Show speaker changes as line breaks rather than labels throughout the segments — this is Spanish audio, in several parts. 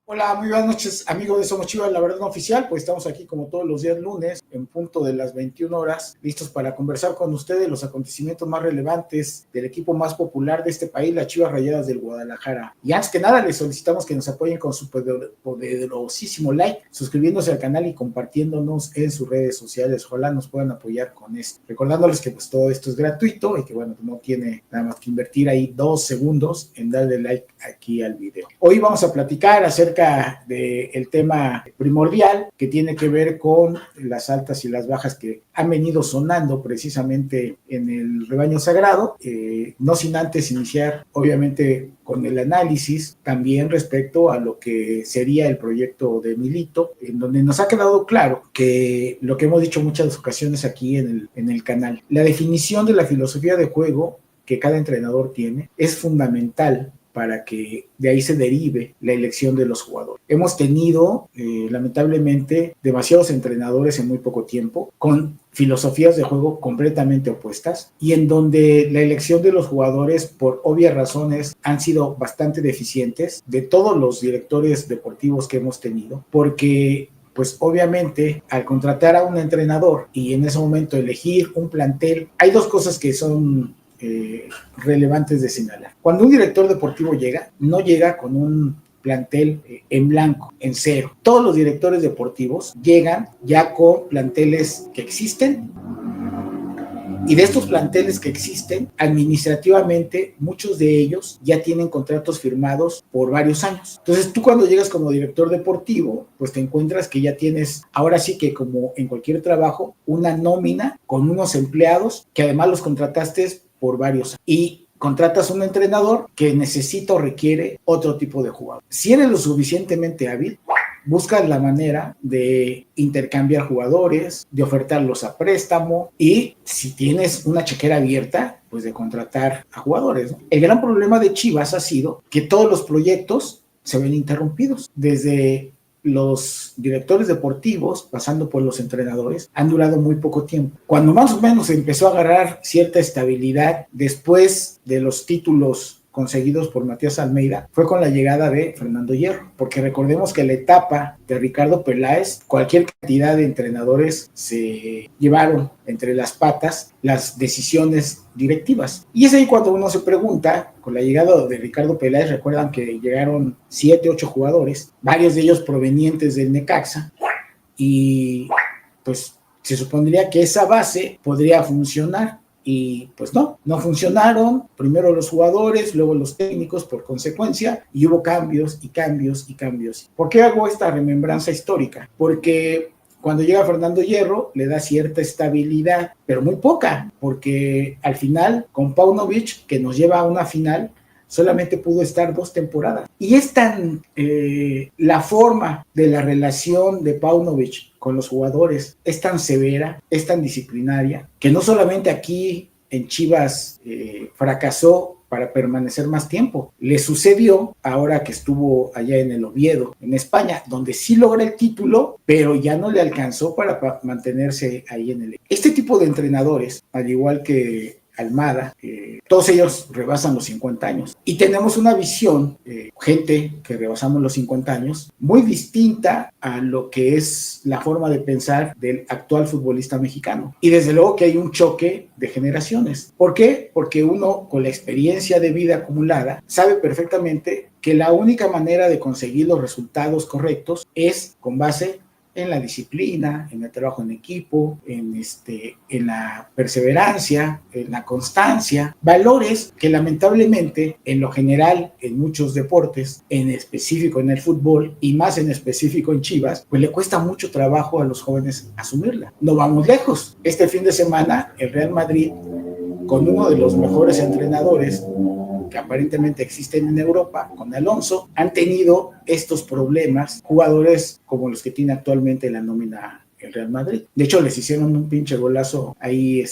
Hola, muy buenas noches, amigos de Somos Chivas, la verdad no oficial, pues estamos aquí como todos los días lunes, en punto de las 21 horas, listos para conversar con ustedes los acontecimientos más relevantes del equipo más popular de este país, las Chivas Rayadas del Guadalajara. Y antes que nada, les solicitamos que nos apoyen con su poderosísimo like, suscribiéndose al canal y compartiéndonos en sus redes sociales. Ojalá nos puedan apoyar con esto. Recordándoles que pues todo esto es gratuito y que bueno, no tiene nada más que invertir ahí 2 segundos en darle like aquí al video. Hoy vamos a platicar acerca del tema primordial que tiene que ver con las altas y las bajas que han venido sonando precisamente en el rebaño sagrado, no sin antes iniciar obviamente con el análisis también respecto a lo que sería el proyecto de Milito, en donde nos ha quedado claro que lo que hemos dicho muchas ocasiones aquí en el canal, la definición de la filosofía de juego que cada entrenador tiene es fundamental para que de ahí se derive la elección de los jugadores. Hemos tenido, lamentablemente, demasiados entrenadores en muy poco tiempo, con filosofías de juego completamente opuestas y en donde la elección de los jugadores, por obvias razones, han sido bastante deficientes de todos los directores deportivos que hemos tenido, porque pues obviamente al contratar a un entrenador y en ese momento elegir un plantel, hay dos cosas que son relevantes de señalar. Cuando un director deportivo llega, no llega con un plantel en blanco, en cero. Todos los directores deportivos llegan ya con planteles que existen y de estos planteles que existen, administrativamente, muchos de ellos ya tienen contratos firmados por varios años. Entonces, tú cuando llegas como director deportivo, pues te encuentras que ya tienes, ahora sí que como en cualquier trabajo, una nómina con unos empleados que además los contrataste por varios años. Y contratas un entrenador que necesita o requiere otro tipo de jugador. Si eres lo suficientemente hábil, buscas la manera de intercambiar jugadores, de ofertarlos a préstamo y si tienes una chequera abierta, pues de contratar a jugadores, ¿no? El gran problema de Chivas ha sido que todos los proyectos se ven interrumpidos. Desde los directores deportivos, pasando por los entrenadores, han durado muy poco tiempo. Cuando más o menos empezó a agarrar cierta estabilidad después de los títulos conseguidos por Matías Almeida fue con la llegada de Fernando Hierro, porque recordemos que la etapa de Ricardo Peláez, cualquier cantidad de entrenadores se llevaron entre las patas las decisiones directivas. Y es ahí cuando uno se pregunta, con la llegada de Ricardo Peláez, recuerdan que llegaron 7, 8 jugadores, varios de ellos provenientes del Necaxa, y pues se supondría que esa base podría funcionar. Y pues no funcionaron, primero los jugadores, luego los técnicos por consecuencia, y hubo cambios y cambios y cambios. ¿Por qué hago esta remembranza histórica? Porque cuando llega Fernando Hierro le da cierta estabilidad, pero muy poca, porque al final con Paunovic, que nos lleva a una final, solamente pudo estar 2 temporadas. Y es tan la forma de la relación de Paunovic con los jugadores es tan severa, es tan disciplinaria, que no solamente aquí en Chivas fracasó para permanecer más tiempo. Le sucedió ahora que estuvo allá en el Oviedo, en España, donde sí logra el título, pero ya no le alcanzó para mantenerse ahí en el... Este tipo de entrenadores, al igual que Almada, todos ellos rebasan los 50 años y tenemos una visión, gente que rebasamos los 50 años, muy distinta a lo que es la forma de pensar del actual futbolista mexicano. Y desde luego que hay un choque de generaciones. ¿Por qué? Porque uno con la experiencia de vida acumulada sabe perfectamente que la única manera de conseguir los resultados correctos es con base en la disciplina, en el trabajo en equipo, en la perseverancia, en la constancia, valores que lamentablemente en lo general en muchos deportes, en específico en el fútbol y más en específico en Chivas, pues le cuesta mucho trabajo a los jóvenes asumirla. No vamos lejos. Este fin de semana el Real Madrid, con uno de los mejores entrenadores que aparentemente existen en Europa, con Alonso, han tenido estos problemas jugadores como los que tiene actualmente la nómina el Real Madrid. De hecho, les hicieron un pinche golazo ahí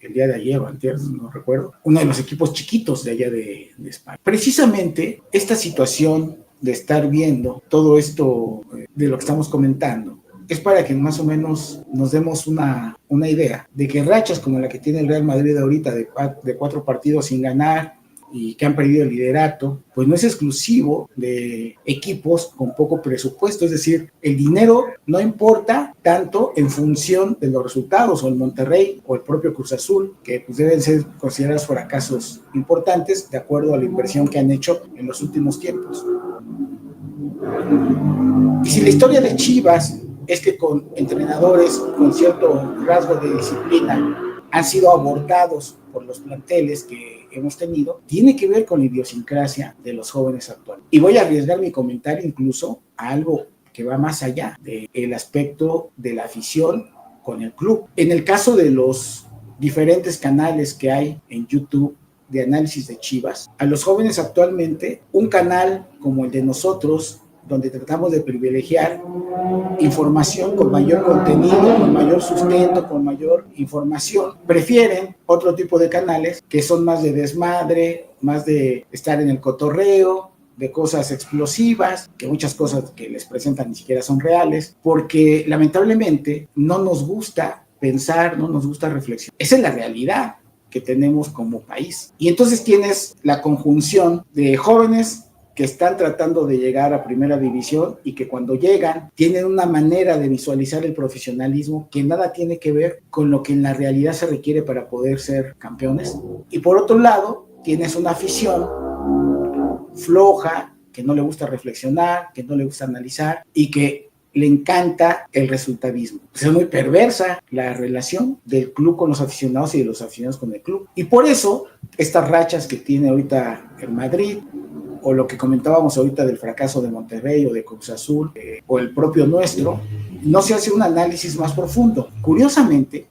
el día de ayer o antes, no recuerdo, uno de los equipos chiquitos de allá de España. Precisamente esta situación de estar viendo todo esto de lo que estamos comentando es para que más o menos nos demos una idea de que rachas como la que tiene el Real Madrid ahorita de 4 partidos sin ganar, y que han perdido el liderato, pues no es exclusivo de equipos con poco presupuesto, es decir, el dinero no importa tanto en función de los resultados, o el Monterrey o el propio Cruz Azul, que pues deben ser considerados fracasos importantes de acuerdo a la inversión que han hecho en los últimos tiempos. Y si la historia de Chivas es que con entrenadores con cierto rasgo de disciplina han sido abordados por los planteles que hemos tenido, tiene que ver con la idiosincrasia de los jóvenes actuales. Y voy a arriesgar mi comentario incluso a algo que va más allá del aspecto de la afición con el club. En el caso de los diferentes canales que hay en YouTube de análisis de Chivas, a los jóvenes actualmente, un canal como el de nosotros, donde tratamos de privilegiar información con mayor contenido, con mayor sustento, con mayor información, prefieren otro tipo de canales que son más de desmadre, más de estar en el cotorreo, de cosas explosivas, que muchas cosas que les presentan ni siquiera son reales, porque lamentablemente no nos gusta pensar, no nos gusta reflexionar. Esa es la realidad que tenemos como país. Y entonces tienes la conjunción de jóvenes que están tratando de llegar a primera división y que cuando llegan tienen una manera de visualizar el profesionalismo que nada tiene que ver con lo que en la realidad se requiere para poder ser campeones. Y por otro lado, tienes una afición floja, que no le gusta reflexionar, que no le gusta analizar y que le encanta el resultadismo. Es muy perversa la relación del club con los aficionados y de los aficionados con el club. Y por eso, estas rachas que tiene ahorita el Madrid, o lo que comentábamos ahorita del fracaso de Monterrey o de Cruz Azul, o el propio nuestro, no se hace un análisis más profundo. Curiosamente,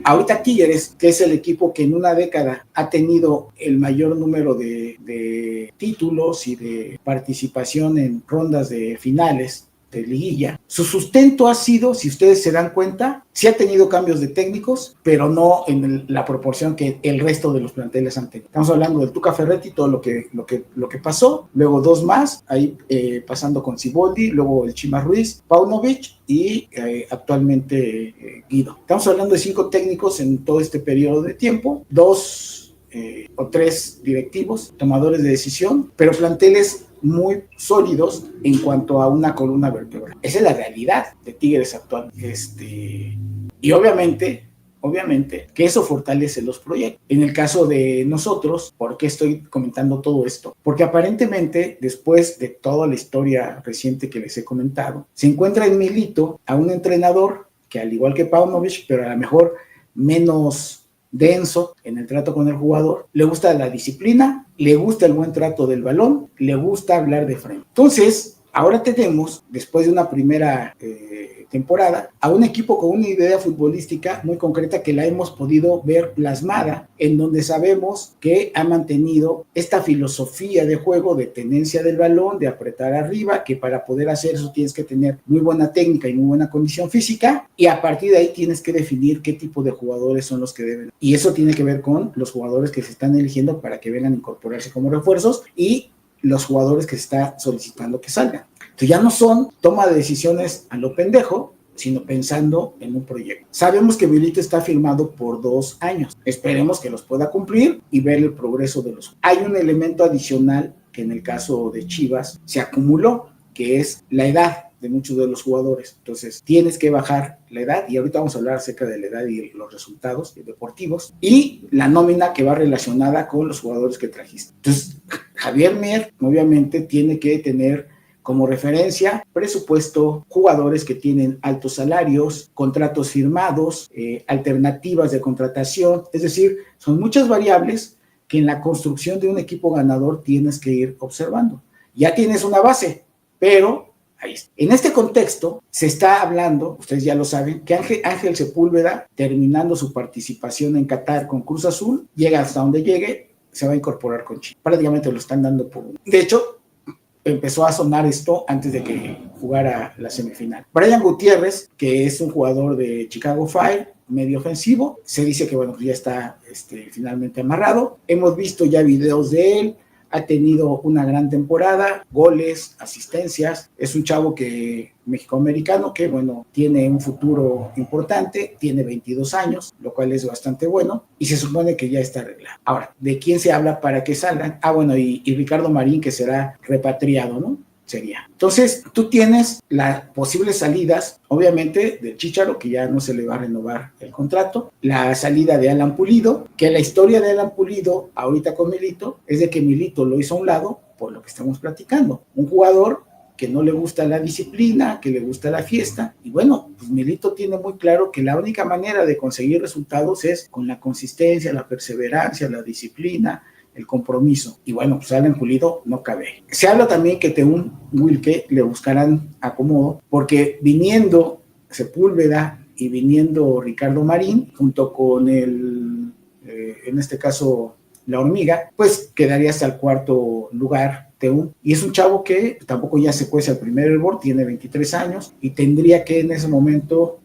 ahorita Tigres, que es el equipo que en una década ha tenido el mayor número de títulos y de participación en rondas de finales de liguilla, su sustento ha sido, si ustedes se dan cuenta, sí ha tenido cambios de técnicos, pero no en la proporción que el resto de los planteles han tenido. Estamos hablando del Tuca Ferretti, todo lo que pasó, luego dos más, ahí pasando con Siboldi, luego el Chima Ruiz, Paunovic y actualmente Guido. Estamos hablando de 5 técnicos en todo este periodo de tiempo, 2 o 3 directivos, tomadores de decisión, pero planteles muy sólidos en cuanto a una columna vertebral. Esa es la realidad de Tigres actual. Y obviamente que eso fortalece los proyectos. En el caso de nosotros, ¿por qué estoy comentando todo esto? Porque aparentemente, después de toda la historia reciente que les he comentado, se encuentra en Milito a un entrenador que, al igual que Paunovic, pero a lo mejor menos denso en el trato con el jugador, le gusta la disciplina, le gusta el buen trato del balón, le gusta hablar de frente. Entonces, ahora tenemos, después de una primera temporada, a un equipo con una idea futbolística muy concreta que la hemos podido ver plasmada, en donde sabemos que ha mantenido esta filosofía de juego de tenencia del balón, de apretar arriba, que para poder hacer eso tienes que tener muy buena técnica y muy buena condición física, y a partir de ahí tienes que definir qué tipo de jugadores son los que deben. Y eso tiene que ver con los jugadores que se están eligiendo para que vengan a incorporarse como refuerzos y los jugadores que se está solicitando que salgan. Entonces ya no son toma de decisiones a lo pendejo, sino pensando en un proyecto. Sabemos que Milito está firmado por 2 años. Esperemos que los pueda cumplir y ver el progreso de los. Hay un elemento adicional que en el caso de Chivas se acumuló, que es la edad de muchos de los jugadores. Entonces tienes que bajar la edad, y ahorita vamos a hablar acerca de la edad y los resultados deportivos, y la nómina que va relacionada con los jugadores que trajiste. Entonces Javier Mier obviamente tiene que tener como referencia presupuesto, jugadores que tienen altos salarios, contratos firmados, alternativas de contratación, es decir, son muchas variables que en la construcción de un equipo ganador tienes que ir observando. Ya tienes una base, pero ahí está. En este contexto se está hablando, ustedes ya lo saben, que Ángel Sepúlveda, terminando su participación en Qatar con Cruz Azul, llega hasta donde llegue, se va a incorporar con Chivas. Prácticamente lo están dando por uno. De hecho, empezó a sonar esto antes de que jugara la semifinal. Brian Gutiérrez, que es un jugador de Chicago Fire, medio ofensivo, se dice que bueno, ya está finalmente amarrado. Hemos visto ya videos de él ha tenido una gran temporada, goles, asistencias, es un chavo mexicoamericano que, bueno, tiene un futuro importante, tiene 22 años, lo cual es bastante bueno, y se supone que ya está arreglado. Ahora, ¿de quién se habla para que salgan? Bueno, y Ricardo Marín, que será repatriado, ¿no? Sería. Entonces, tú tienes las posibles salidas, obviamente, del Chícharo, que ya no se le va a renovar el contrato, la salida de Alan Pulido, que la historia de Alan Pulido, ahorita con Milito, es de que Milito lo hizo a un lado por lo que estamos platicando. Un jugador que no le gusta la disciplina, que le gusta la fiesta, y bueno, pues Milito tiene muy claro que la única manera de conseguir resultados es con la consistencia, la perseverancia, la disciplina, el compromiso. Y bueno, pues Alan Pulido no cabe. Se habla también que Teun Wilke le buscarán acomodo, porque viniendo Sepúlveda y viniendo Ricardo Marín, junto con en este caso, la Hormiga, pues quedaría hasta el cuarto lugar Teun. Y es un chavo que tampoco ya se cuece al primer hervor, tiene 23 años y tendría que en ese momento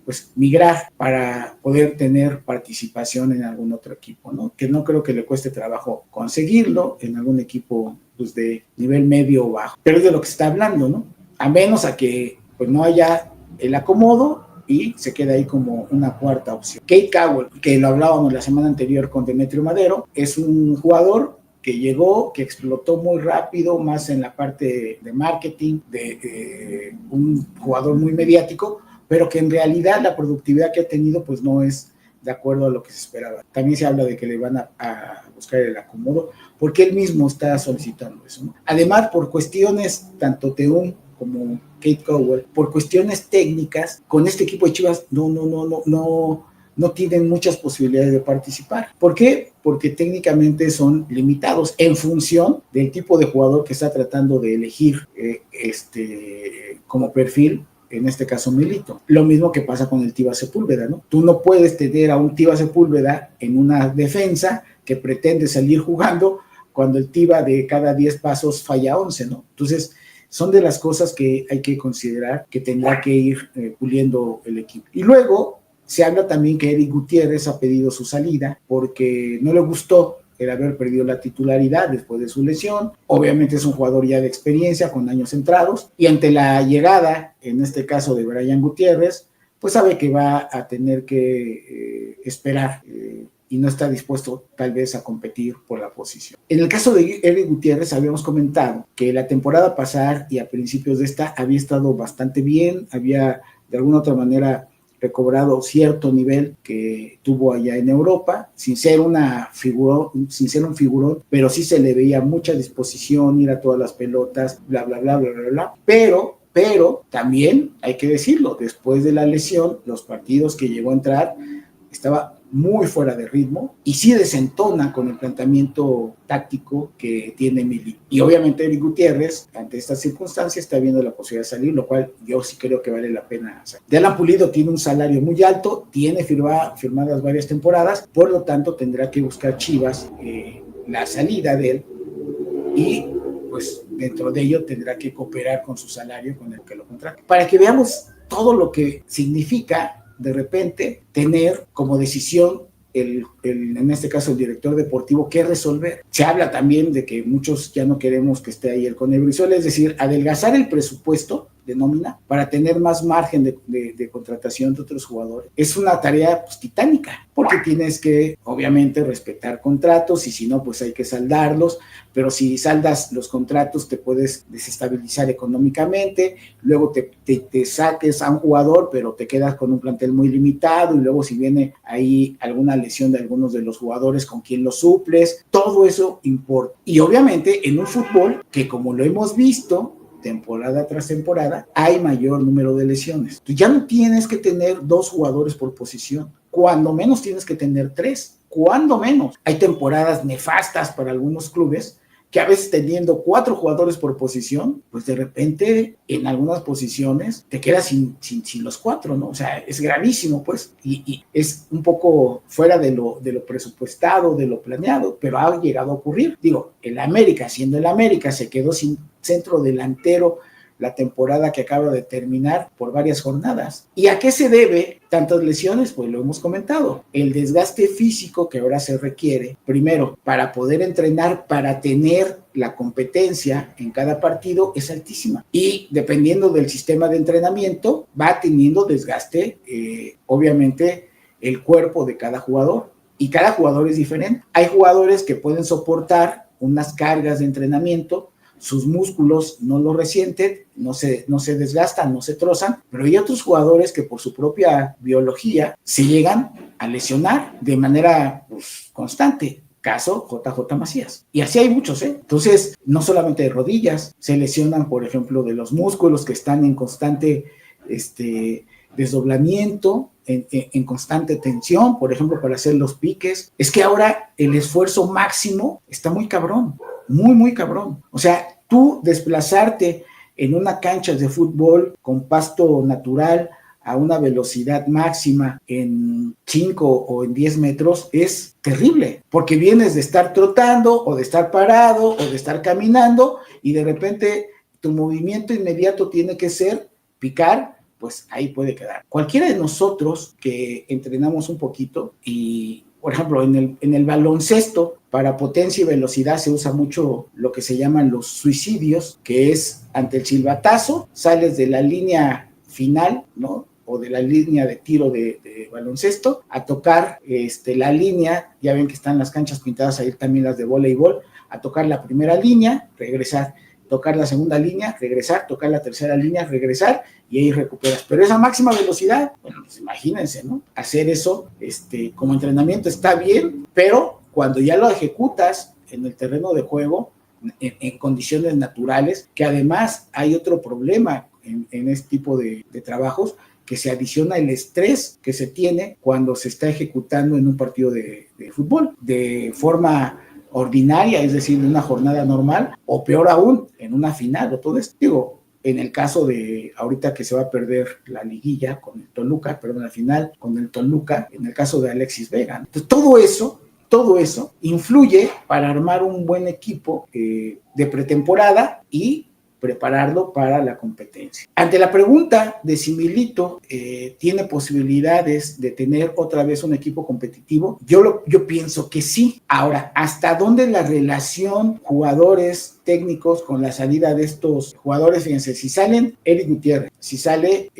pues migrar para poder tener participación en algún otro equipo, ¿no? Que no creo que le cueste trabajo conseguirlo en algún equipo pues, de nivel medio o bajo. Pero es de lo que se está hablando, ¿no? A menos a que pues, no haya el acomodo y se queda ahí como una cuarta opción. Kate Cowell, que lo hablábamos la semana anterior con Demetrio Madero, es un jugador que llegó, que explotó muy rápido, más en la parte de marketing, de un jugador muy mediático, pero que en realidad la productividad que ha tenido pues no es de acuerdo a lo que se esperaba. También se habla de que le van a buscar el acomodo, porque él mismo está solicitando eso, ¿no? Además, por cuestiones, tanto Teun como Kate Cowell, por cuestiones técnicas, con este equipo de Chivas no tienen muchas posibilidades de participar. ¿Por qué? Porque técnicamente son limitados en función del tipo de jugador que está tratando de elegir como perfil, en este caso Milito. Lo mismo que pasa con el Tiva Sepúlveda, ¿no? Tú no puedes tener a un Tiva Sepúlveda en una defensa que pretende salir jugando cuando el Tiva de cada 10 pasos falla 11, ¿no? Entonces, son de las cosas que hay que considerar que tendrá que ir puliendo el equipo. Y luego se habla también que Eric Gutiérrez ha pedido su salida porque no le gustó el haber perdido la titularidad después de su lesión. Obviamente es un jugador ya de experiencia, con años entrados, y ante la llegada, en este caso de Brian Gutiérrez, pues sabe que va a tener que esperar y no está dispuesto tal vez a competir por la posición. En el caso de Eric Gutiérrez habíamos comentado que la temporada pasada y a principios de esta había estado bastante bien, había de alguna otra manera recobrado cierto nivel que tuvo allá en Europa, sin ser un figurón, pero sí se le veía mucha disposición, ir a todas las pelotas, bla, bla, bla, bla, bla, bla. Pero también hay que decirlo, después de la lesión, los partidos que llegó a entrar, estaba muy fuera de ritmo y sí desentona con el planteamiento táctico que tiene Milito. Y obviamente Eric Gutiérrez, ante estas circunstancias, está viendo la posibilidad de salir, lo cual yo sí creo que vale la pena hacer. De Alan Pulido tiene un salario muy alto, tiene firmadas varias temporadas, por lo tanto tendrá que buscar Chivas la salida de él y pues dentro de ello tendrá que cooperar con su salario con el que lo contrata. Para que veamos todo lo que significa de repente tener como decisión en este caso el director deportivo qué resolver. Se habla también de que muchos ya no queremos que esté ahí el Conejo Brizuela, es decir, adelgazar el presupuesto de nómina para tener más margen de contratación de otros jugadores. Es una tarea pues, titánica, porque tienes que obviamente respetar contratos y si no pues hay que saldarlos, pero si saldas los contratos te puedes desestabilizar económicamente, luego te saques a un jugador pero te quedas con un plantel muy limitado y luego si viene ahí alguna lesión de algunos de los jugadores con quien lo suples, todo eso importa. Y obviamente en un fútbol que como lo hemos visto temporada tras temporada, hay mayor número de lesiones. Tú ya no tienes que tener 2 jugadores por posición, cuando menos tienes que tener 3, cuando menos. Hay temporadas nefastas para algunos clubes que a veces teniendo 4 jugadores por posición, pues de repente en algunas posiciones te quedas sin los 4, ¿no? O sea, es gravísimo, pues, y es un poco fuera de lo presupuestado, de lo planeado, pero ha llegado a ocurrir. Digo, el América, siendo el América, se quedó sin centro delantero la temporada que acaba de terminar por varias jornadas. ¿Y a qué se debe tantas lesiones? Pues lo hemos comentado. El desgaste físico que ahora se requiere, primero, para poder entrenar, para tener la competencia en cada partido es altísima. Y dependiendo del sistema de entrenamiento, va teniendo desgaste, obviamente, el cuerpo de cada jugador. Y cada jugador es diferente. Hay jugadores que pueden soportar unas cargas de entrenamiento, sus músculos no lo resienten, no se desgastan, no se trozan, pero hay otros jugadores que por su propia biología se llegan a lesionar de manera constante. Caso JJ Macías. Y así hay muchos, ¿eh? Entonces, no solamente de rodillas, se lesionan, por ejemplo, de los músculos que están en constante desdoblamiento, en constante tensión, por ejemplo, para hacer los piques. Es que ahora el esfuerzo máximo está muy cabrón, muy, muy cabrón. O sea, tú desplazarte en una cancha de fútbol con pasto natural a una velocidad máxima en 5 o en 10 metros es terrible, porque vienes de estar trotando o de estar parado o de estar caminando y de repente tu movimiento inmediato tiene que ser picar, pues ahí puede quedar. Cualquiera de nosotros que entrenamos un poquito y, por ejemplo, en el baloncesto, para potencia y velocidad se usa mucho lo que se llaman los suicidios, que es ante el silbatazo, sales de la línea final, ¿no?, o de la línea de tiro de baloncesto, a tocar la línea, ya ven que están las canchas pintadas ahí también las de voleibol, a tocar la primera línea, regresar, tocar la segunda línea, regresar, tocar la tercera línea, regresar, y ahí recuperas. Pero esa máxima velocidad, bueno, pues imagínense, ¿no? Hacer eso como entrenamiento está bien, pero cuando ya lo ejecutas en el terreno de juego, en condiciones naturales, que además hay otro problema en este tipo de trabajos, que se adiciona el estrés que se tiene cuando se está ejecutando en un partido de fútbol, de forma ordinaria, es decir, en una jornada normal, o peor aún, en una final, o todo esto. Digo, en el caso de ahorita que se va a perder la liguilla con el Toluca, perdón, la final con el Toluca, en el caso de Alexis Vega. Entonces, todo eso influye para armar un buen equipo de pretemporada y prepararlo para la competencia. Ante la pregunta de si Milito tiene posibilidades de tener otra vez un equipo competitivo, yo pienso que sí. Ahora, ¿hasta dónde la relación jugadores técnicos con la salida de estos jugadores? Fíjense, si salen Eric Gutiérrez, si sale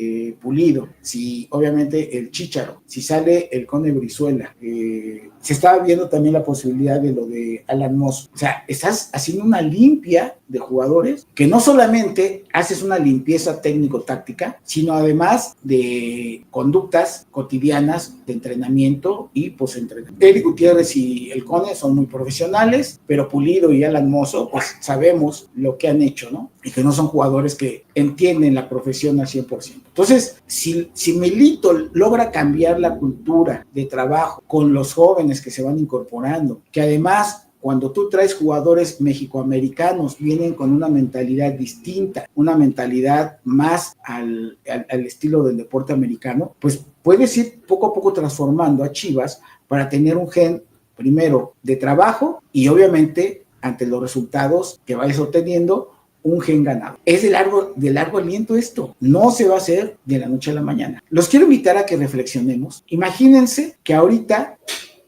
Pulido, si obviamente el Chícharo, si sale el Cone Brizuela, se estaba viendo también la posibilidad de lo de Alan Mozo. O sea, estás haciendo una limpia de jugadores que no solamente haces una limpieza técnico-táctica, sino además de conductas cotidianas de entrenamiento y post-entrenamiento. Eric Gutiérrez y el Cone son muy profesionales, pero Pulido y Alan Mozo, pues sabemos lo que han hecho, ¿no? Y que no son jugadores que entienden la profesión al 100%. Entonces, si Milito logra cambiar la cultura de trabajo con los jóvenes que se van incorporando, que además cuando tú traes jugadores mexicoamericanos, vienen con una mentalidad distinta, una mentalidad más al estilo del deporte americano, pues puedes ir poco a poco transformando a Chivas para tener un gen, primero, de trabajo y obviamente, ante los resultados que vayas obteniendo, un gen ganado. Es de largo aliento esto. No se va a hacer de la noche a la mañana. Los quiero invitar a que reflexionemos. Imagínense que ahorita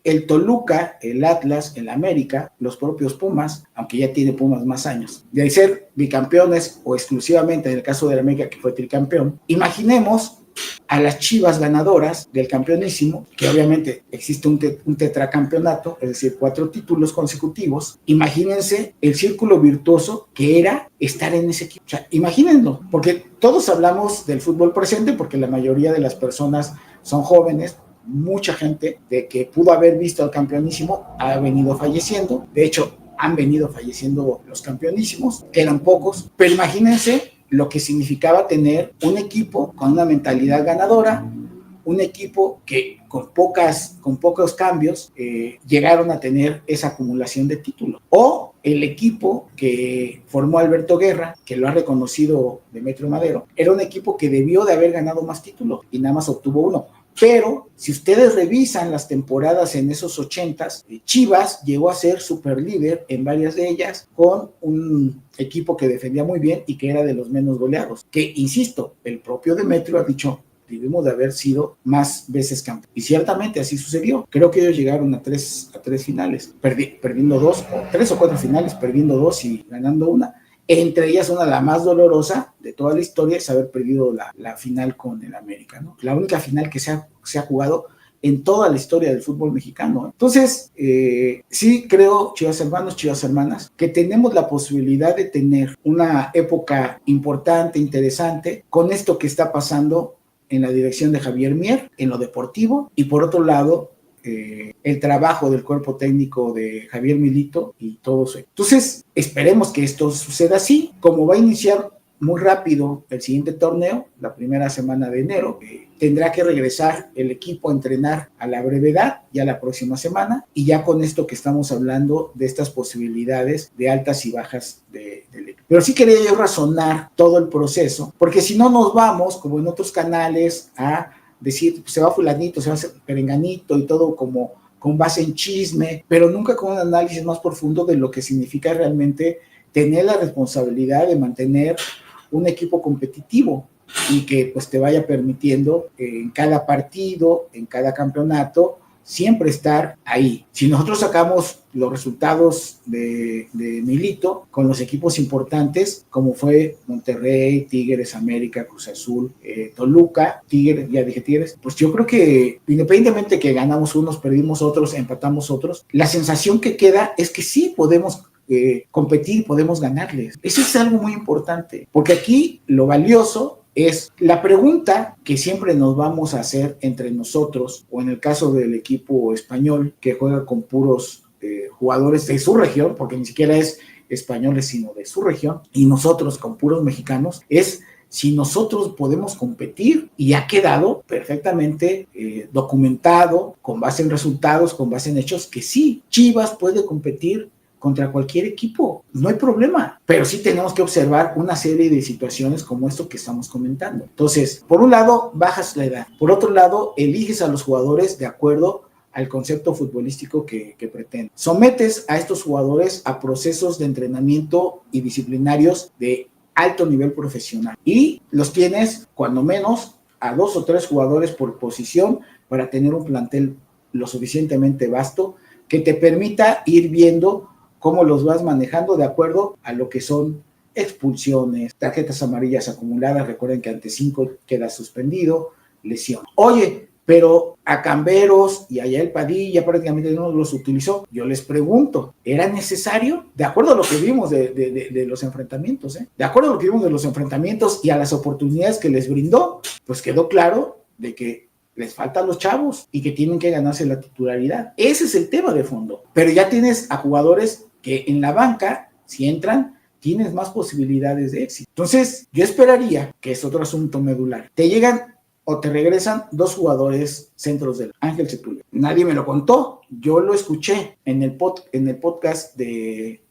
el Toluca, el Atlas, el América, los propios Pumas, aunque ya tiene Pumas más años, de ser bicampeones o exclusivamente en el caso del América que fue tricampeón, imaginemos a las Chivas ganadoras del campeonísimo, que obviamente existe un tetracampeonato, es decir, 4 títulos consecutivos. Imagínense el círculo virtuoso que era estar en ese equipo. O sea, imagínenlo, porque todos hablamos del fútbol presente, porque la mayoría de las personas son jóvenes. Mucha gente de que pudo haber visto al campeonísimo ha venido falleciendo. De hecho, han venido falleciendo los campeonísimos, que eran pocos, pero imagínense lo que significaba tener un equipo con una mentalidad ganadora, un equipo que con pocos cambios llegaron a tener esa acumulación de títulos. O el equipo que formó Alberto Guerra, que lo ha reconocido Demetrio Madero, era un equipo que debió de haber ganado más títulos y nada más obtuvo 1. Pero si ustedes revisan las temporadas en esos 80s, Chivas llegó a ser super líder en varias de ellas, con un equipo que defendía muy bien y que era de los menos goleados. Que, insisto, el propio Demetrio ha dicho, debimos de haber sido más veces campeón. Y ciertamente así sucedió. Creo que ellos llegaron a tres finales, perdiendo 2, o 3 o 4 finales, perdiendo 2 y ganando una. Entre ellas, una de las más dolorosa de toda la historia es haber perdido la final con el América, ¿no? La única final que se ha jugado en toda la historia del fútbol mexicano. Entonces, sí creo, chivas hermanos, chivas hermanas, que tenemos la posibilidad de tener una época importante, interesante, con esto que está pasando en la dirección de Javier Mier, en lo deportivo, y por otro lado, el trabajo del cuerpo técnico de Javier Milito y todo eso. Entonces, esperemos que esto suceda así. Como va a iniciar muy rápido el siguiente torneo, la primera semana de enero, tendrá que regresar el equipo a entrenar a la brevedad, ya la próxima semana, y ya con esto que estamos hablando de estas posibilidades de altas y bajas del equipo. Pero sí quería yo razonar todo el proceso, porque si no nos vamos, como en otros canales, a decir, pues se va fulanito, se va perenganito y todo como con base en chisme, pero nunca con un análisis más profundo de lo que significa realmente tener la responsabilidad de mantener un equipo competitivo y que pues te vaya permitiendo en cada partido, en cada campeonato, siempre estar ahí. Si nosotros sacamos los resultados de Milito con los equipos importantes, como fue Monterrey, Tigres, América, Cruz Azul, Toluca, Tigres, ya dije Tigres, pues yo creo que independientemente de que ganamos unos, perdimos otros, empatamos otros, la sensación que queda es que sí podemos competir, podemos ganarles. Eso es algo muy importante, porque aquí lo valioso es la pregunta que siempre nos vamos a hacer entre nosotros, o en el caso del equipo español que juega con puros jugadores de su región, porque ni siquiera es españoles sino de su región, y nosotros con puros mexicanos, es si nosotros podemos competir, y ha quedado perfectamente documentado con base en resultados, con base en hechos, que sí, Chivas puede competir contra cualquier equipo, no hay problema, pero sí tenemos que observar una serie de situaciones como esto que estamos comentando. Entonces, por un lado, bajas la edad, por otro lado, eliges a los jugadores de acuerdo al concepto futbolístico que pretende. Sometes a estos jugadores a procesos de entrenamiento y disciplinarios de alto nivel profesional y los tienes, cuando menos, a 2 o 3 jugadores por posición para tener un plantel lo suficientemente vasto que te permita ir viendo cómo los vas manejando de acuerdo a lo que son expulsiones, tarjetas amarillas acumuladas, recuerden que ante 5 queda suspendido, lesión. Oye, pero a Camberos y a Yael Padilla prácticamente no los utilizó. Yo les pregunto, ¿era necesario? De acuerdo a lo que vimos de los enfrentamientos, de acuerdo a lo que vimos de los enfrentamientos y a las oportunidades que les brindó, pues quedó claro de que les faltan los chavos y que tienen que ganarse la titularidad. Ese es el tema de fondo. Pero ya tienes a jugadores que en la banca, si entran, tienes más posibilidades de éxito. Entonces, yo esperaría, que es otro asunto medular, te llegan o te regresan 2 jugadores centros del Ángel Sepúlveda. Nadie me lo contó, yo lo escuché en el podcast de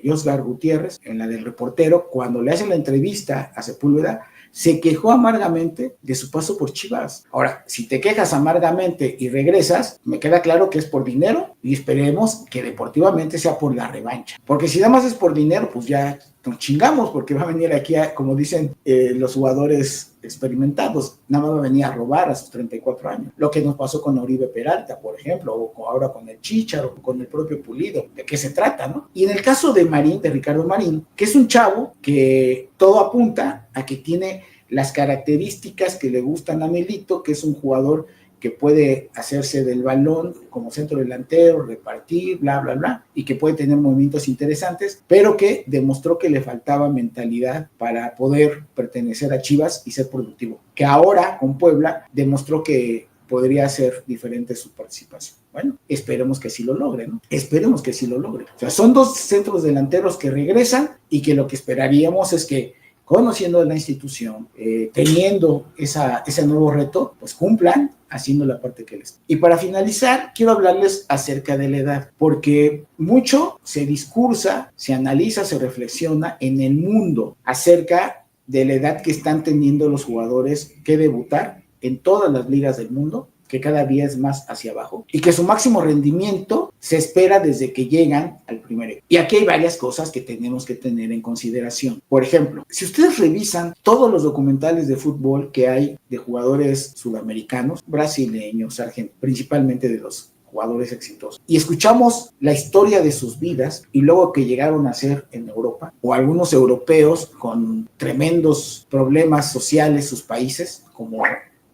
Josgar Gutiérrez, en la del reportero, cuando le hacen la entrevista a Sepúlveda, se quejó amargamente de su paso por Chivas. Ahora, si te quejas amargamente y regresas, me queda claro que es por dinero y esperemos que deportivamente sea por la revancha. Porque si nada más es por dinero, pues ya nos chingamos, porque va a venir aquí, como dicen los jugadores experimentados, nada más va a venir a robar a sus 34 años. Lo que nos pasó con Oribe Peralta, por ejemplo, o ahora con el Chícharo, o con el propio Pulido. ¿De qué se trata, no? Y en el caso de Marín, de Ricardo Marín, que es un chavo que todo apunta a que tiene las características que le gustan a Milito, que es un jugador que puede hacerse del balón como centro delantero, repartir, bla, bla, bla, y que puede tener movimientos interesantes, pero que demostró que le faltaba mentalidad para poder pertenecer a Chivas y ser productivo. Que ahora, con Puebla, demostró que podría ser diferente su participación. Bueno, esperemos que sí lo logre, ¿no? Esperemos que sí lo logre. O sea, son 2 centros delanteros que regresan y que lo que esperaríamos es que, conociendo la institución, teniendo ese nuevo reto, pues cumplan haciendo la parte que les... Y para finalizar, quiero hablarles acerca de la edad, porque mucho se discursa, se analiza, se reflexiona en el mundo acerca de la edad que están teniendo los jugadores que debutar en todas las ligas del mundo, que cada día es más hacia abajo, y que su máximo rendimiento se espera desde que llegan al primer equipo. Y aquí hay varias cosas que tenemos que tener en consideración. Por ejemplo, si ustedes revisan todos los documentales de fútbol que hay de jugadores sudamericanos, brasileños, argentinos, principalmente de los jugadores exitosos, y escuchamos la historia de sus vidas y luego que llegaron a ser en Europa, o algunos europeos con tremendos problemas sociales sus países, como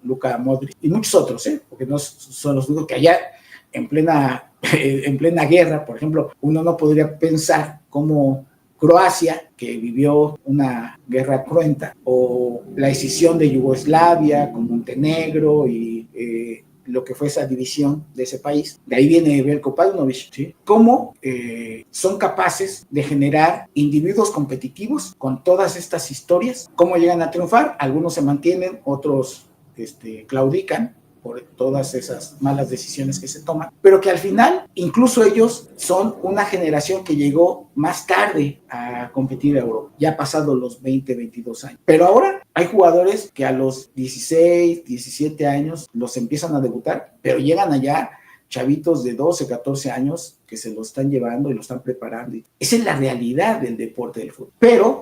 Luka Modric y muchos otros, porque no son los únicos, que allá en plena guerra, por ejemplo, uno no podría pensar cómo Croacia, que vivió una guerra cruenta, o la escisión de Yugoslavia con Montenegro y lo que fue esa división de ese país, de ahí viene Veljko Paunovic, ¿sí? Cómo son capaces de generar individuos competitivos con todas estas historias, cómo llegan a triunfar, algunos se mantienen, otros claudican por todas esas malas decisiones que se toman, pero que al final incluso ellos son una generación que llegó más tarde a competir a Europa, ya pasado los 20, 22 años. Pero ahora hay jugadores que a los 16, 17 años los empiezan a debutar, pero llegan allá chavitos de 12, 14 años que se lo están llevando y lo están preparando. Esa es la realidad del deporte del fútbol.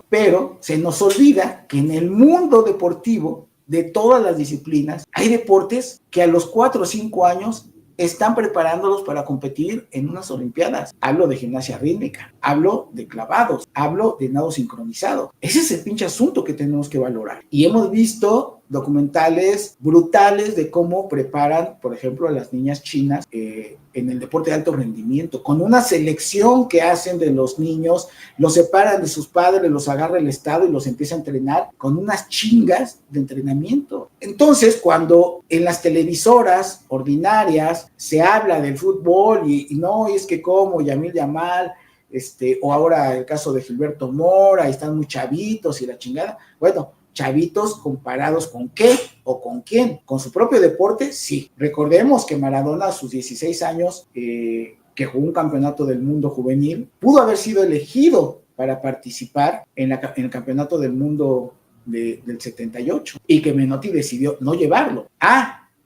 Pero se nos olvida que en el mundo deportivo de todas las disciplinas, hay deportes que a los 4 o 5 años están preparándolos para competir en unas olimpiadas. Hablo de gimnasia rítmica, hablo de clavados, hablo de nado sincronizado. Ese es el pinche asunto que tenemos que valorar. Y hemos visto documentales brutales de cómo preparan, por ejemplo, a las niñas chinas en el deporte de alto rendimiento, con una selección que hacen de los niños, los separan de sus padres, los agarra el Estado y los empieza a entrenar con unas chingas de entrenamiento. Entonces, cuando en las televisoras ordinarias se habla del fútbol y no, y es que como Yamil Yamal, o ahora el caso de Gilberto Mora, y están muy chavitos y la chingada, bueno, chavitos comparados con qué o con quién, con su propio deporte, sí. Recordemos que Maradona a sus 16 años, que jugó un campeonato del mundo juvenil, pudo haber sido elegido para participar en el campeonato del mundo del 78 y que Menotti decidió no llevarlo.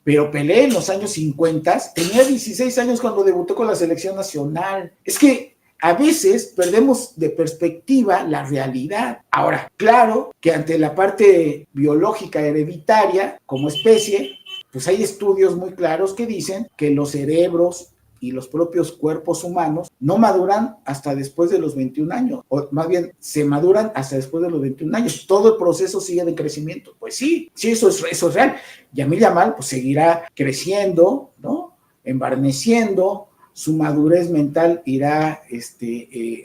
Pero Pelé en los años 50 tenía 16 años cuando debutó con la selección nacional. Es que a veces perdemos de perspectiva la realidad. Ahora, claro que ante la parte biológica hereditaria como especie, pues hay estudios muy claros que dicen que los cerebros y los propios cuerpos humanos no maduran hasta después de los 21 años, o más bien se maduran hasta después de los 21 años. Todo el proceso sigue de crecimiento. Pues sí, eso es real. Yamil Yamal pues seguirá creciendo, ¿no? Embarneciendo, su madurez mental irá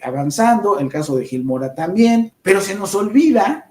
avanzando, el caso de Gil Mora también, pero se nos olvida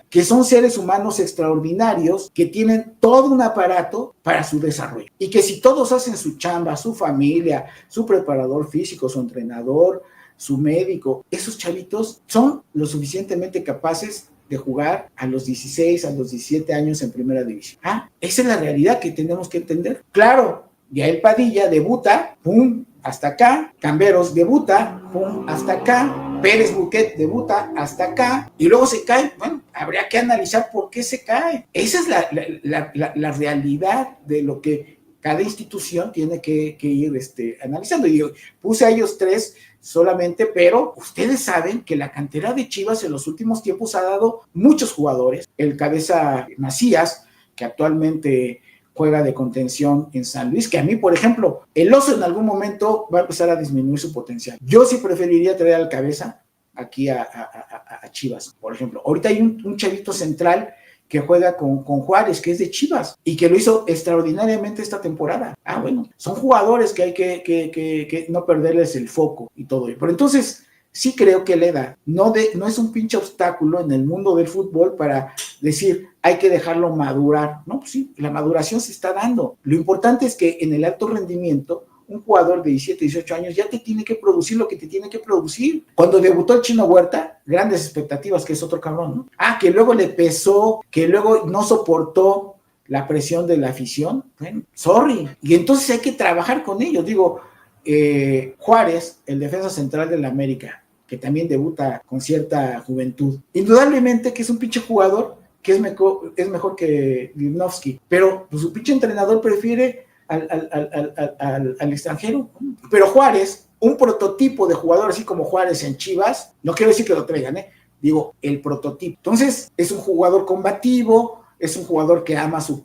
que son seres humanos extraordinarios que tienen todo un aparato para su desarrollo y que si todos hacen su chamba, su familia, su preparador físico, su entrenador, su médico, esos chavitos son lo suficientemente capaces de jugar a los 16, a los 17 años en primera división. Esa es la realidad que tenemos que entender. Claro, Yael Padilla debuta, pum, hasta acá. Camberos debuta, pum, hasta acá. Pérez Buquet debuta hasta acá. Y luego se cae. Bueno, habría que analizar por qué se cae. Esa es la realidad de lo que cada institución tiene que ir analizando. Y yo puse a ellos tres solamente, pero ustedes saben que la cantera de Chivas en los últimos tiempos ha dado muchos jugadores. El cabeza Macías, que actualmente juega de contención en San Luis, que a mí, por ejemplo, el Oso en algún momento va a empezar a disminuir su potencial. Yo sí preferiría traer al cabeza aquí a Chivas, por ejemplo. Ahorita hay un chavito central que juega con Juárez, que es de Chivas, y que lo hizo extraordinariamente esta temporada. Bueno, son jugadores que hay que no perderles el foco y todo. Pero entonces, sí creo que la edad no es un pinche obstáculo en el mundo del fútbol para decir, hay que dejarlo madurar. No, pues sí, la maduración se está dando. Lo importante es que en el alto rendimiento, un jugador de 17, 18 años ya te tiene que producir lo que te tiene que producir. Cuando debutó el Chino Huerta, grandes expectativas, que es otro cabrón, ¿no? Que luego le pesó, que luego no soportó la presión de la afición. Bueno, sorry. Y entonces hay que trabajar con ellos. Digo, Juárez, el defensa central de la América, que también debuta con cierta juventud, indudablemente que es un pinche jugador que es mejor que Lichnowsky, pero pues, su pinche entrenador prefiere al extranjero. Pero Juárez, un prototipo de jugador así como Juárez en Chivas, no quiero decir que lo traigan, digo, el prototipo. Entonces, es un jugador combativo, es un jugador que ama su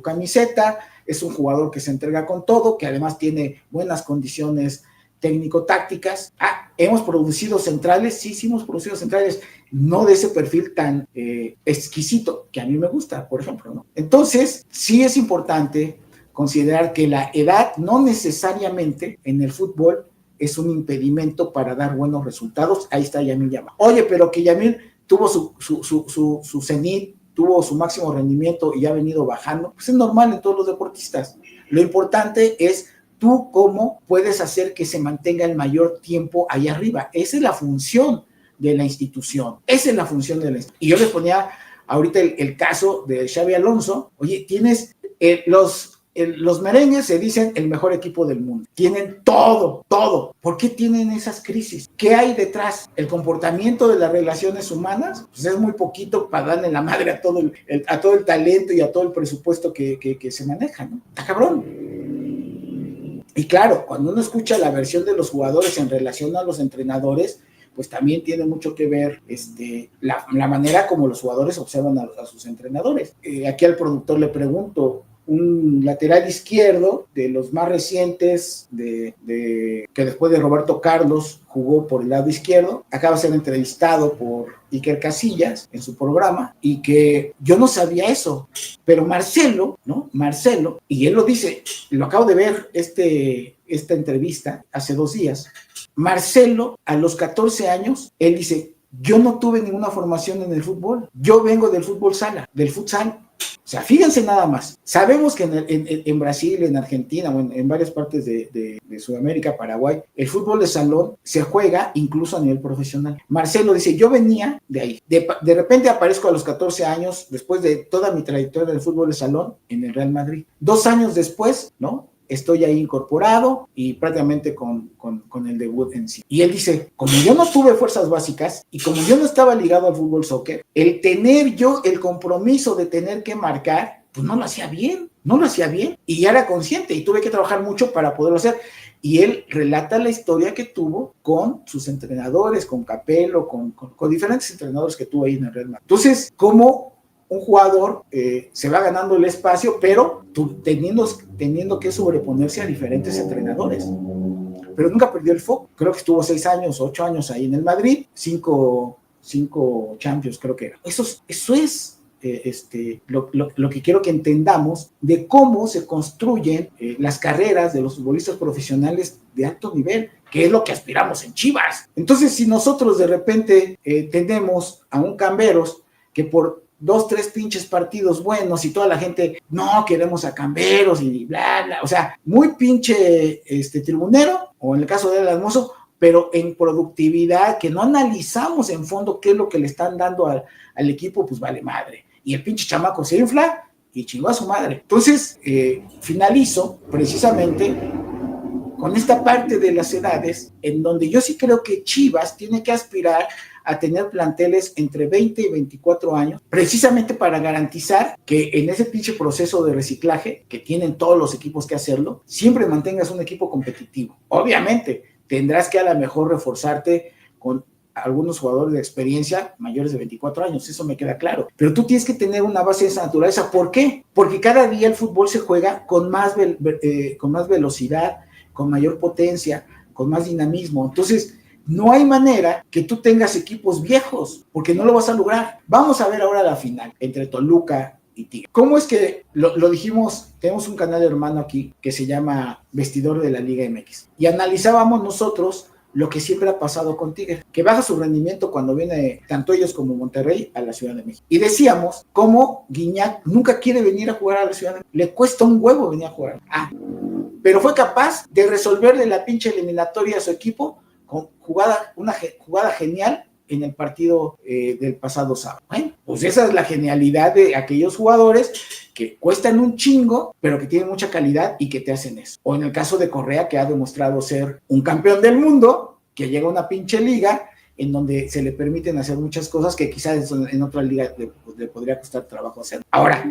camiseta, es un jugador que se entrega con todo, que además tiene buenas condiciones técnico-tácticas. ¿Hemos producido centrales? Sí, hemos producido centrales, no de ese perfil tan exquisito, que a mí me gusta, por ejemplo, ¿no? Entonces, sí es importante considerar que la edad no necesariamente en el fútbol es un impedimento para dar buenos resultados. Ahí está Yamil Yamal. Oye, pero que Yamil tuvo su cenit, tuvo su máximo rendimiento y ha venido bajando, pues es normal en todos los deportistas. Lo importante es tú cómo puedes hacer que se mantenga el mayor tiempo ahí arriba. Esa es la función de la institución. Esa es la función de la institución. Y yo les ponía ahorita el caso de Xabi Alonso. Oye, tienes los merengues se dicen el mejor equipo del mundo. Tienen todo. ¿Por qué tienen esas crisis? ¿Qué hay detrás? El comportamiento de las relaciones humanas, pues es muy poquito para darle la madre a todo el talento y a todo el presupuesto que se maneja, ¿no? Está cabrón. Y claro, cuando uno escucha la versión de los jugadores en relación a los entrenadores, pues también tiene mucho que ver la manera como los jugadores observan a sus entrenadores. Aquí al productor le pregunto, un lateral izquierdo de los más recientes, que después de Roberto Carlos jugó por el lado izquierdo, acaba de ser entrevistado por Iker Casillas en su programa, y que yo no sabía eso, pero Marcelo, y él lo dice, lo acabo de ver esta entrevista hace 2 días, Marcelo a los 14 años, él dice, yo no tuve ninguna formación en el fútbol, yo vengo del fútbol sala, del futsal. O sea, fíjense nada más. Sabemos que en Brasil, en Argentina o en varias partes de Sudamérica, Paraguay, el fútbol de salón se juega incluso a nivel profesional. Marcelo dice, yo venía de ahí. De repente aparezco a los 14 años, después de toda mi trayectoria del fútbol de salón, en el Real Madrid. 2 años después, ¿no? Estoy ahí incorporado y prácticamente con el debut en sí. Y él dice, como yo no tuve fuerzas básicas y como yo no estaba ligado al fútbol soccer, el tener yo el compromiso de tener que marcar, pues no lo hacía bien y ya era consciente y tuve que trabajar mucho para poderlo hacer. Y él relata la historia que tuvo con sus entrenadores, con Capello, con diferentes entrenadores que tuvo ahí en el Real Madrid. Entonces, ¿cómo un jugador se va ganando el espacio, pero teniendo que sobreponerse a diferentes entrenadores? Pero nunca perdió el foco. Creo que estuvo 6 años, 8 años ahí en el Madrid, 5 Champions creo que era. Eso es lo que quiero que entendamos de cómo se construyen las carreras de los futbolistas profesionales de alto nivel, que es lo que aspiramos en Chivas. Entonces, si nosotros de repente tenemos a un Camberos que por 2, 3 pinches partidos buenos y toda la gente, no, queremos a Camberos y bla, bla, o sea, muy pinche tribunero, o en el caso de El Hermoso, pero en productividad, que no analizamos en fondo qué es lo que le están dando al equipo, pues vale madre. Y el pinche chamaco se infla y chingó a su madre. Entonces, finalizo precisamente con esta parte de las edades, en donde yo sí creo que Chivas tiene que aspirar a tener planteles entre 20 y 24 años, precisamente para garantizar que en ese pinche proceso de reciclaje, que tienen todos los equipos que hacerlo, siempre mantengas un equipo competitivo. Obviamente, tendrás que a lo mejor reforzarte con algunos jugadores de experiencia mayores de 24 años, eso me queda claro. Pero tú tienes que tener una base de esa naturaleza. ¿Por qué? Porque cada día el fútbol se juega con más velocidad, con mayor potencia, con más dinamismo. Entonces, no hay manera que tú tengas equipos viejos, porque no lo vas a lograr. Vamos a ver ahora la final entre Toluca y Tigre. ¿Cómo es que lo dijimos? Tenemos un canal hermano aquí que se llama Vestidor de la Liga MX. Y analizábamos nosotros lo que siempre ha pasado con Tigre, que baja su rendimiento cuando viene tanto ellos como Monterrey a la Ciudad de México. Y decíamos cómo Guiñac nunca quiere venir a jugar a la Ciudad de México. Le cuesta un huevo venir a jugar. Pero fue capaz de resolverle la pinche eliminatoria a su equipo con una jugada genial en el partido del pasado sábado. Bueno, pues esa es la genialidad de aquellos jugadores que cuestan un chingo, pero que tienen mucha calidad y que te hacen eso. O en el caso de Correa, que ha demostrado ser un campeón del mundo, que llega a una pinche liga en donde se le permiten hacer muchas cosas que quizás en otra liga le podría costar trabajo hacer. Ahora,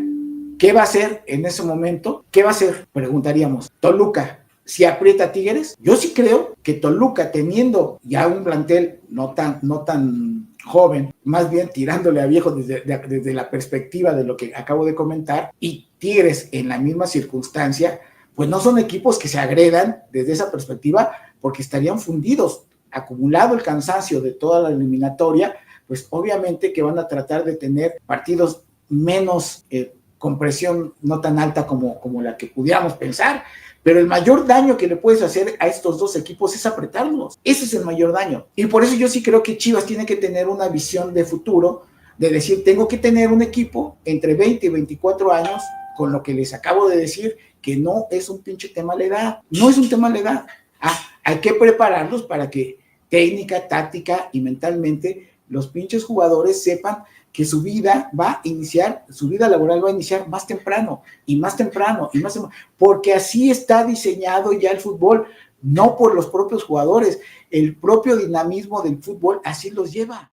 ¿qué va a hacer en ese momento? ¿Qué va a hacer? Preguntaríamos. Toluca, si aprieta a Tigres, yo sí creo que Toluca, teniendo ya un plantel no tan joven, más bien tirándole a viejo desde la perspectiva de lo que acabo de comentar, y Tigres en la misma circunstancia, pues no son equipos que se agredan desde esa perspectiva, porque estarían fundidos, acumulado el cansancio de toda la eliminatoria, pues obviamente que van a tratar de tener partidos menos con presión no tan alta como la que pudiéramos pensar, pero el mayor daño que le puedes hacer a estos dos equipos es apretarlos. Ese es el mayor daño. Y por eso yo sí creo que Chivas tiene que tener una visión de futuro, de decir, tengo que tener un equipo entre 20 y 24 años, con lo que les acabo de decir, que no es un pinche tema de la edad. No es un tema de la edad. Hay que prepararlos para que técnica, táctica y mentalmente los pinches jugadores sepan que su vida laboral va a iniciar más temprano, porque así está diseñado ya el fútbol, no por los propios jugadores, el propio dinamismo del fútbol así los lleva.